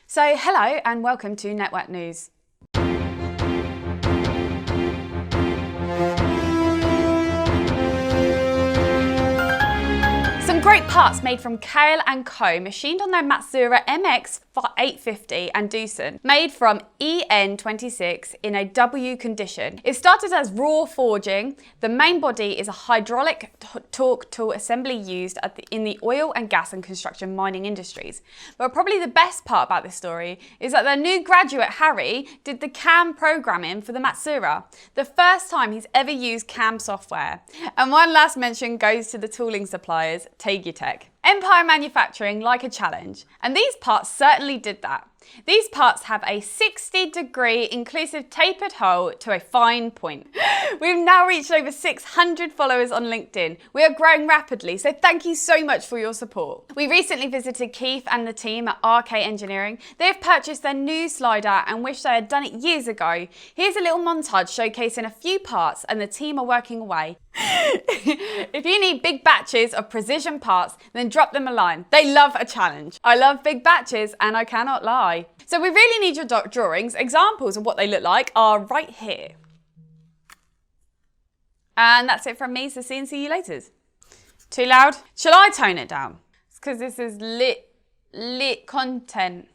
So hello and welcome to Network News. Some great parts made from Kail and Co, machined on their Matsuura MX-850 and Doosan, made from EN26 in a W condition. It started as raw forging. The main body is a hydraulic torque tool assembly used in the oil and gas and construction mining industries. But probably the best part about this story is that their new graduate, Harry, did the CAM programming for the Matsuura, the first time he's ever used CAM software. And one last mention goes to the tooling suppliers, Taegutec. Empire manufacturing like a challenge, and these parts certainly did that. These parts have a 60-degree inclusive tapered hole to a fine point. We've now reached over 600 followers on LinkedIn. We are growing rapidly, so thank you so much for your support. We recently visited Keith and the team at RK Engineering. They have purchased their new slider and wish they had done it years ago. Here's a little montage showcasing a few parts, and the team are working away. If you need big batches of precision parts, then drop them a line. They love a challenge. I love big batches and I cannot lie. So we really need your drawings. Examples of what they look like are right here. And that's it from me, so see you later. Too loud? Shall I tone it down? It's because this is lit content.